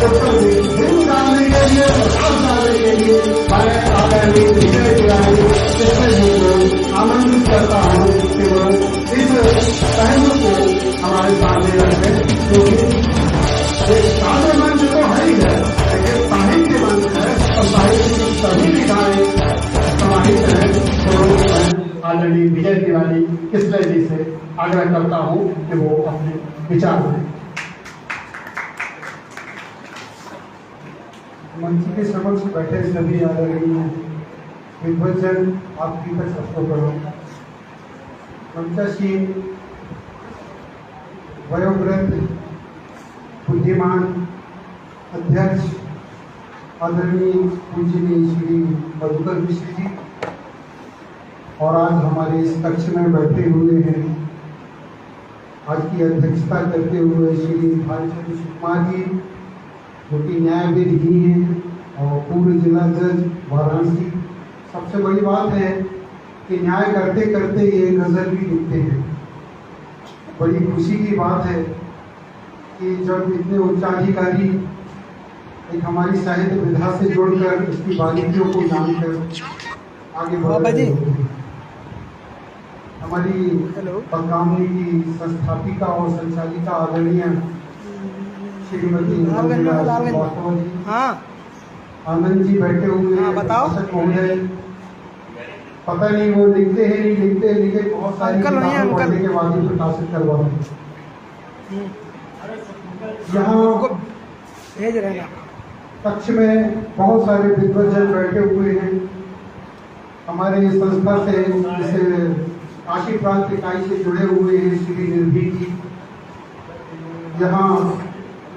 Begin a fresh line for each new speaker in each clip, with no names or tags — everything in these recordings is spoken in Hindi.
उत्तर दिन डालने के लिए प्रकाश डालने के लिए मैं आदरणीय विजय तिवारी कृष्ण जी को आमंत्रित करता हूँ कि वो इस पहलू को हमारे सामने रखें, क्योंकि एक सादे मंच तो है ही है, लेकिन साहित्य मंच है और साहित्य की सभी दिशाएं समाहित है। तो मैं आदरणीय विजय तिवारी कृष्ण जी से आग्रह करता हूँ कि वो अपने विचार दें।
मंच के समक्ष बैठे सभी आदरणीय विद्वज्जन, आपकी तक सबको करो। मंचासीन वयोवृद्ध बुद्धिमान अध्यक्ष आदरणीय पूजनीय श्री मधुकर मिश्र जी, और आज हमारे इस कक्ष में बैठे हुए हैं आज की अध्यक्षता करते हुए श्री भालचंद्र कुमार जी, जो कि न्यायविद ही हैं और पूर्व जिला जज वाराणसी। सबसे बड़ी बात है कि न्याय करते करते ये गजल भी लिखते हैं। बड़ी खुशी की बात है कि जब इतने उच्चाधिकारी एक हमारी साहित्य विधा से जोड़कर इसकी बारीकियों को जानकर आगे बढ़ रहे हैं। हमारी पदगामिनी की संस्थापिका और संचालिका आदरणीय श्रीमती आनंद जी बैठे हुए हैं। महोदय, पता नहीं वो लिखते हैं नहीं लिखते, लेकिन बहुत सारी किताबें पढ़ने के बाद ही प्रकाशित करवाते हैं। यहाँ कक्ष में बहुत सारे विद्वज्जन बैठे हुए हैं। हमारे संस्था से जैसे काशी प्रांत इकाई से जुड़े हुए हैं श्री निर्भीक जी, यहाँ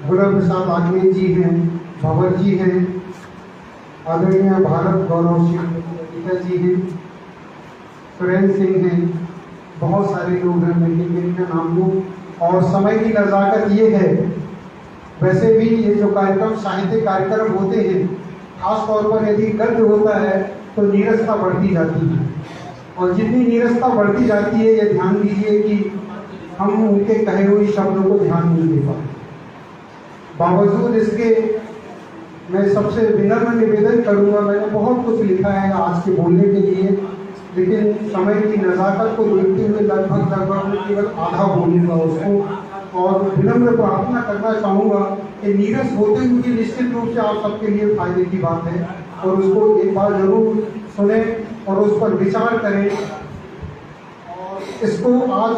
गुलाब प्रसाद आग्नेय जी हैं, भंवर जी हैं, आदरणीय भारत गौरव सिंह जी हैं, सुरेंद्र सिंह हैं, बहुत सारे लोग हैं, मैं इनका नाम लूँ। और समय की नज़ाकत ये है, वैसे भी ये जो कार्यक्रम साहित्यिक कार्यक्रम होते हैं, खास तौर पर यदि गद्य होता है तो नीरसता बढ़ती जाती है, और जितनी नीरसता बढ़ती जाती है, ये ध्यान दीजिए कि हम उनके कहे हुए शब्दों को ध्यान नहीं दे पाते। बावजूद इसके मैं सबसे विनम्र निवेदन करूंगा, मैंने बहुत कुछ लिखा है आज के बोलने के लिए, लेकिन समय की नज़ाकत को देखते हुए लगभग मैं केवल आधा बोलूँगा उसको, और विनम्र प्रार्थना करना चाहूँगा कि नीरस होते हुए निश्चित रूप से आप सबके लिए फायदे की बात है, और उसको एक बार जरूर सुने और उस पर विचार करें। और इसको आज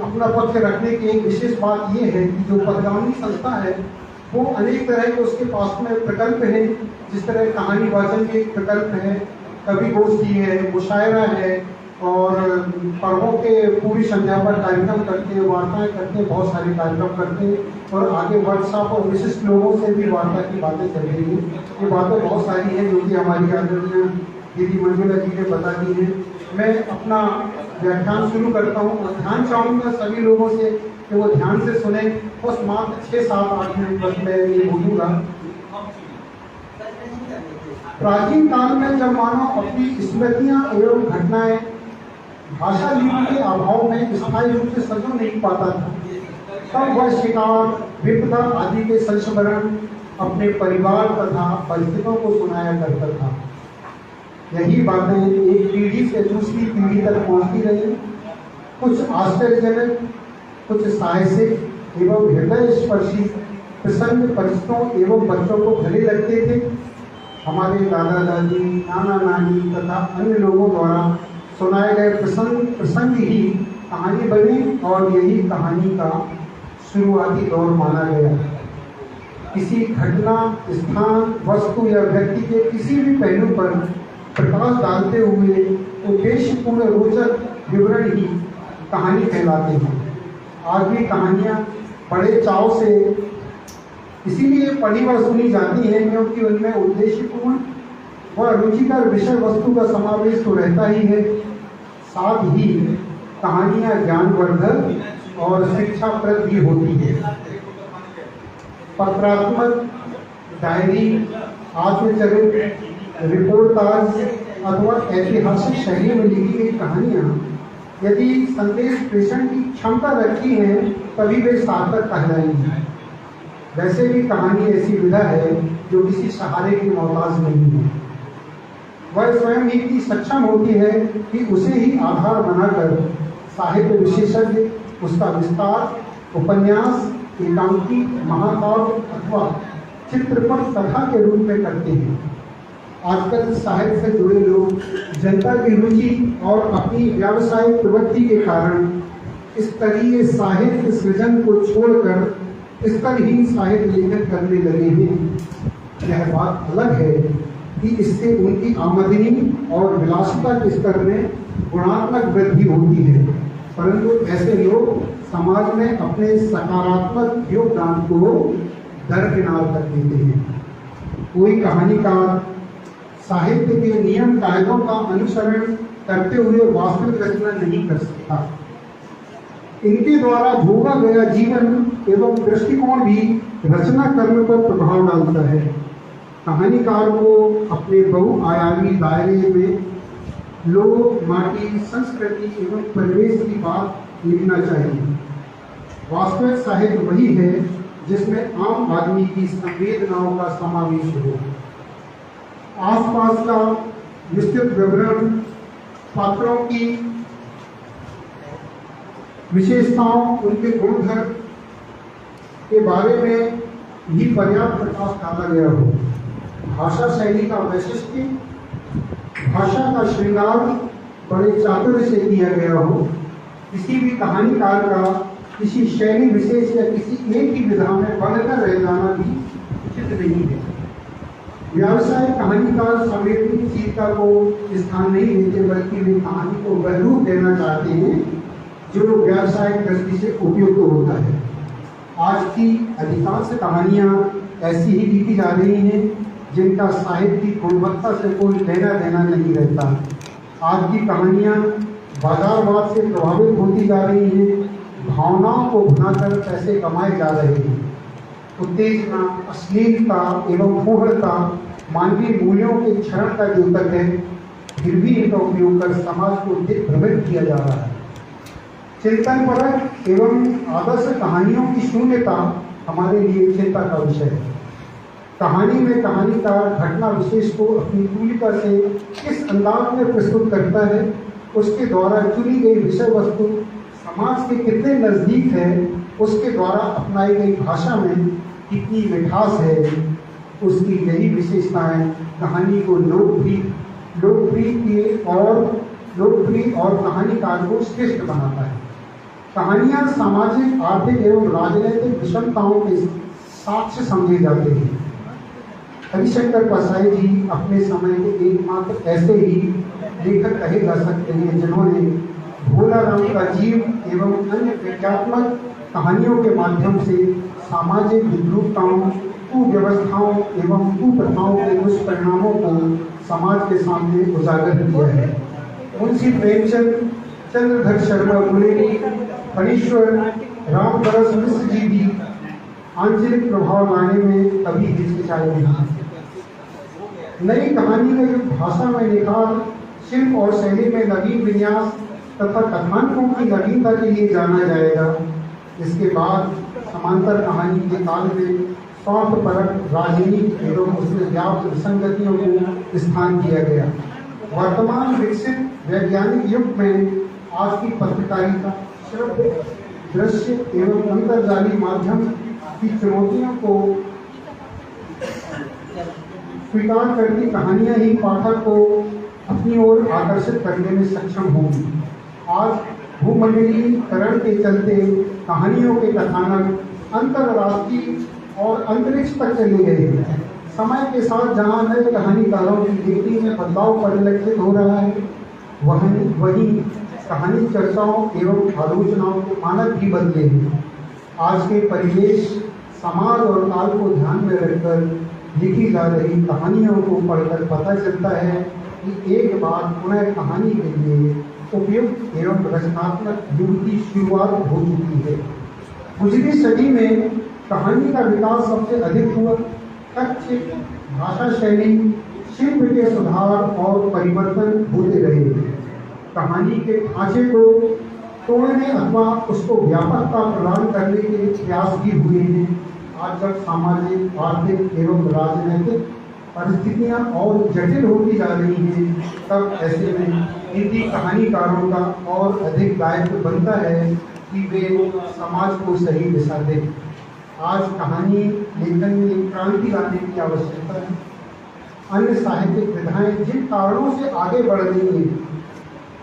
अपना पक्ष रखने की एक विशेष बात ये है कि जो पदगामिनी संस्था है वो अनेक तरह के उसके पास में प्रकल्प हैं। जिस तरह कहानी वाचन के एक प्रकल्प है, कवि गोष्ठी है, मुशायरा है, और पर्वों के पूरी संध्या पर कार्यक्रम करते हैं, वार्ताएं करते हैं, बहुत सारे कार्यक्रम करते हैं, और आगे वर्कशॉप और विशिष्ट लोगों से भी वार्ता की बातें चल रही हैं। ये बातें बहुत सारी हैं जो कि हमारी आदरणीय दीदी मंजुला जी ने बता दी है। मैं अपना व्याख्यान शुरू करता हूँ और ध्यान चाहूँगा सभी लोगों से कि वो ध्यान से सुने। बस मात्र 6-7-8 मिनट बस मैं ये बोलूँगा। प्राचीन काल में जब मानव अपनी स्मृतियाँ एवं घटनाएं भाषा लिपि के अभाव में स्थायी रूप से संजो नहीं पाता था, तब वह शिकार, विपदा आदि के संस्मरण अपने परिवार तथा परिचितों को सुनाया करता था। यही बातें एक पीढ़ी से दूसरी पीढ़ी तक पहुंचती रही। कुछ आश्चर्यजनक, कुछ साहसिक एवं हृदय स्पर्शी प्रसंग परिचितों एवं बच्चों को भले लगते थे। हमारे दादा दादी, नाना नानी तथा अन्य लोगों द्वारा सुनाए गए प्रसंग ही कहानी बनी, और यही कहानी का शुरुआती दौर माना गया। किसी घटना, स्थान, वस्तु या व्यक्ति के किसी भी पहलू पर प्रकाश डालते हुए उद्देश्यपूर्ण रोचक विवरण ही कहानी कहलाते हैं। आज भी कहानियाँ बड़े चाव से इसीलिए पढ़ी व सुनी जाती हैं क्योंकि उनमें उद्देश्यपूर्ण व रुचिकर विषय वस्तु का समावेश तो रहता ही है, साथ ही कहानियाँ ज्ञानवर्धक और शिक्षाप्रद भी होती है। पत्रात्मक, डायरी, आत्मचरित, रिपोर्टाज अथवा ऐतिहासिक शैली में लिखी गई कहानियाँ यदि संदेश प्रेषण की क्षमता रखती हैं तभी वे सार्थक कहलाएंगी। वैसे भी कहानी ऐसी विधा है जो किसी सहारे की मोहताज नहीं है। वह स्वयं ही इतनी सक्षम होती है कि उसे ही आधार बनाकर साहित्य विशेषज्ञ उसका विस्तार उपन्यास, एकांकी, महाकाव्य अथवा चित्रपट कथा के रूप में करते हैं। आजकल साहित्य से जुड़े लोग जनता की रुचि और अपनी व्यावसायिक प्रवृत्ति के कारण स्तरीय साहित्य सृजन को छोड़कर स्तरहीन साहित्य लेखन करने लगे हैं। यह बात अलग है कि इससे उनकी आमदनी और विलासिता के स्तर में गुणात्मक वृद्धि होती है, परंतु ऐसे लोग समाज में अपने सकारात्मक योगदान को दरकिनार कर देते हैं। कोई कहानीकार साहित्य के नियम कायदों का अनुसरण करते हुए वास्तविक रचना नहीं कर सकता। इनके द्वारा भोगा गया जीवन एवं दृष्टिकोण भी रचना कर्म पर प्रभाव डालता है। कहानीकार को अपने बहुआयामी दायरे में लोग, माटी, संस्कृति एवं परिवेश की बात लिखना चाहिए। वास्तविक साहित्य वही है जिसमें आम आदमी की संवेदनाओं का समावेश हो। आसपास का विस्तृत विवरण, पात्रों की विशेषताओं, उनके गुणधर्म के बारे में भी पर्याप्त प्रकाश डाला गया हो। भाषा शैली का वैशिष्ट्य, भाषा का श्रृंगार बड़े चातुर्य से किया गया हो। किसी भी कहानीकार का किसी शैली विशेष या किसी एक ही विधा में बंधकर रह जाना भी उचित नहीं है। व्यावसायिक कहानीकार संवेदनशीलता को स्थान नहीं देते, बल्कि वे कहानी को वह रूप देना चाहते हैं जो व्यावसायिक दृष्टि से उपयुक्त होता है। आज की अधिकांश कहानियाँ ऐसी ही लिखी जा रही हैं जिनका साहित्य की गुणवत्ता से कोई लेना देना नहीं रहता। आज की कहानियाँ बाजारवाद से प्रभावित होती जा रही हैं, भावनाओं को भुनाकर पैसे कमाए जा रहे हैं। उत्तेजना, अश्लीलता एवं फूहड़ता मानवीय मूल्यों के क्षरण का द्योतक है, फिर भी इनका उपयोग कर समाज को भ्रमित किया जा रहा है। चिंतनपरक एवं आदर्श कहानियों की शून्यता हमारे लिए चिंता का विषय है। कहानी में कहानीकार घटना विशेष को अपनी तूलिका से किस अंदाज में प्रस्तुत करता है, उसके द्वारा चुनी गई विषय वस्तु समाज के कितने नज़दीक है, उसके द्वारा अपनाई गई भाषा में कितनी मिठास है, उसकी यही विशेषताएं कहानी को लोकप्रिय और कहानीकार को श्रेष्ठ बनाता है। कहानियाँ सामाजिक, आर्थिक एवं राजनीतिक विषमताओं के साक्ष्य समझे जाते हैं। हरिशंकर परसाई जी अपने समय के एकमात्र ऐसे ही लेखक कहे जा सकते हैं जिन्होंने भोला राम का जीव एवं अन्य व्यंग्यात्मक कहानियों के माध्यम से सामाजिक विद्रूपताओं, कुव्यवस्थाओं एवं कुप्रथाओं के दुष्परिणामों को समाज के सामने उजागर किया है। मुंशी प्रेमचंद, चंद्रधर शर्मा गुलेरी, फणीश्वर, रामदरस मिश्र जी भी आंचलिक प्रभाव लाने में कभी हिचकिचाए नहीं। नई कहानी में भाषा में निखार, शिल्प और शैली में नवीन विन्यास तथा कथानकों की नवीनता के लिए जाना जाएगा। इसके बाद समांतर कहानी के काल में स्वार्थपरक राजनीति एवं उसमें व्याप्त विसंगतियों को स्थान दिया गया। वर्तमान विकसित वैज्ञानिक युग में आज की पत्रकारिता, श्रव्य, दृश्य एवं अंतर्जालीय माध्यम की चुनौतियों को स्वीकार करती कहानियां ही पाठक को अपनी ओर आकर्षित करने में सक्षम होंगी। आज भूमंडलीकरण के चलते कहानियों के कथानक अंतर्राष्ट्रीय और अंतरिक्ष तक चले गए हैं। समय के साथ जहां नए कहानीकारों की डिग्री में बदलाव परिलक्षित हो रहा है, वहीं कहानी चर्चाओं एवं आलोचनाओं के मानक भी बदले हैं। आज के परिवेश, समाज और काल को ध्यान में रखकर लिखी जा रही कहानियों को पढ़कर पता चलता है कि एक बार पुनः कहानी के लिए उपयुक्त एवं रचनात्मक युग की शुरुआत हो चुकी है। पिछली सदी में कहानी का विकास सबसे अधिक हुआ। तथ्य, भाषा शैली, शिल्प के सुधार और परिवर्तन होते रहे। कहानी के ढांचे को तोड़ने अथवा उसको व्यापकता प्रदान करने के प्रयास भी हुए हैं। आज जब सामाजिक, आर्थिक एवं राजनीतिक परिस्थितियां और जटिल होती जा रही हैं, तब ऐसे में इनकी कहानीकारों का और अधिक दायित्व बनता है कि वे समाज को सही दिशा दें। आज कहानी लेखन में एक क्रांति लाने की आवश्यकता है। अन्य साहित्यिक विधाएं जिन कारणों से आगे बढ़ रही हैं,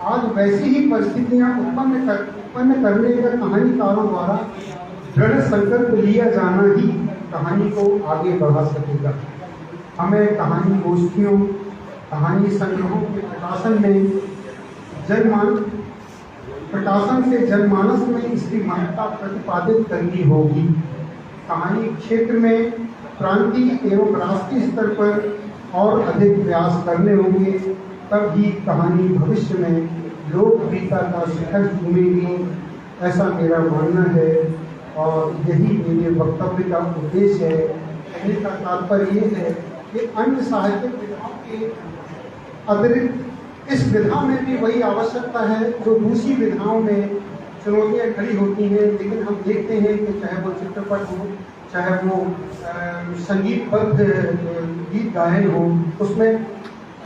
आज वैसी ही परिस्थितियां उत्पन्न करने का कहानीकारों द्वारा दृढ़ संकल्प लिया जाना ही कहानी को आगे बढ़ा सकेगा। हमें कहानी गोष्ठियों, कहानी संग्रहों के प्रकाशन से जनमानस में इसकी महत्ता प्रतिपादित करनी होगी। कहानी क्षेत्र में क्रांति एवं राष्ट्रीय स्तर पर और अधिक प्रयास करने होंगे, तब ही कहानी भविष्य में लोकप्रियता का शिखर छूएगी, ऐसा मेरा मानना है। और यही मेरे वक्तव्य का उद्देश्य है। कहने का तात्पर्य ये है कि अन्य साहित्यिक विधाओं के अतिरिक्त इस विधा में भी वही आवश्यकता है जो दूसरी विधाओं में चुनौतियाँ खड़ी होती हैं। लेकिन हम देखते हैं कि चाहे वो चित्रपट हो, चाहे वो संगीतबद्ध गीत गायन हो, उसमें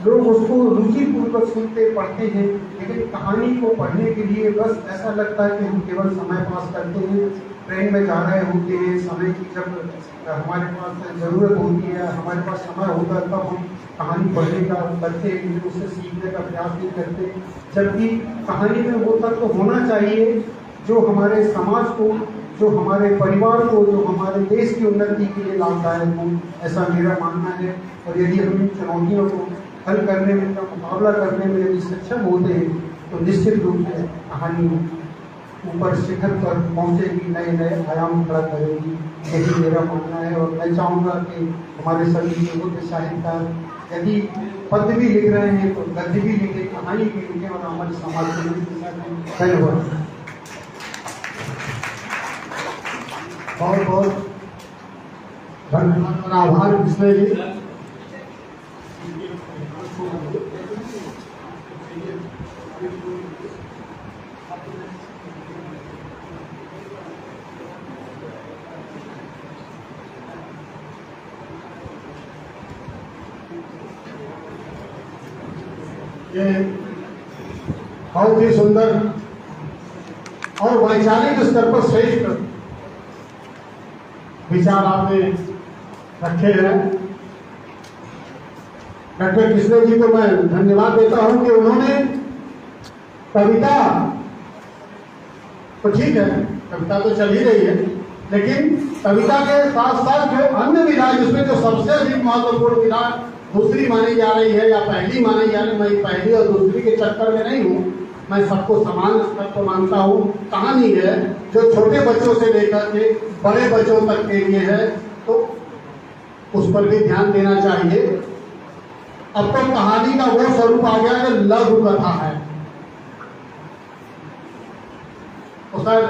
लोग उसको रुचिपूर्वक सुनते पढ़ते हैं। लेकिन कहानी को पढ़ने के लिए बस ऐसा लगता है कि हम केवल समय पास करते हैं, ट्रेन में जा रहे होते हैं, समय की जब हमारे पास ज़रूरत होती है, हमारे पास समय होता है, तब हम कहानी पढ़ने का करते हैं, लेकिन उससे सीखने का प्रयास नहीं करते। जबकि कहानी में वो तत्व होना चाहिए जो हमारे समाज को, जो हमारे परिवार को, जो हमारे देश की उन्नति के लिए लाभदायक हो, ऐसा मेरा मानना है। और यदि हम इन चुनौतियों को हल करने में, का मुकाबला करने में यदि सक्षम होते हैं, तो निश्चित रूप से कहानी ऊपर शिखर पर पहुंचेगी, नए नए आयाम खड़ा करेगी। यही मेरा मानना है। और मैं चाहूँगा कि हमारे सभी युवक साहित्यकार यदि पद्य भी लिख रहे हैं तो गद्य भी लिखें, कहानी भी लिखें और हमारे समाज को धन्यवाद।
बहुत बहुत धन्यवाद और आभार विष्णु जी। ये बहुत ही सुंदर और वैचारिक स्तर पर श्रेष्ठ विचार आपने रखे हैं। डॉक्टर कृष्ण जी को मैं धन्यवाद देता हूं कि उन्होंने कविता तो ठीक है, कविता तो चल ही रही है, लेकिन कविता के साथ साथ जो अन्य विधा, जिसमें जो सबसे अधिक महत्वपूर्ण विधा दूसरी मानी जा रही है या पहली मानी जा रही है, मैं पहली और दूसरी के चक्कर में नहीं हूँ, मैं सबको समान स्तर पर मानता हूँ। कहानी है जो छोटे बच्चों से लेकर के बड़े बच्चों तक के लिए है, तो उस पर भी ध्यान देना चाहिए। अब तो कहानी का वो स्वरूप आ गया कि लघु कथा है, तो सर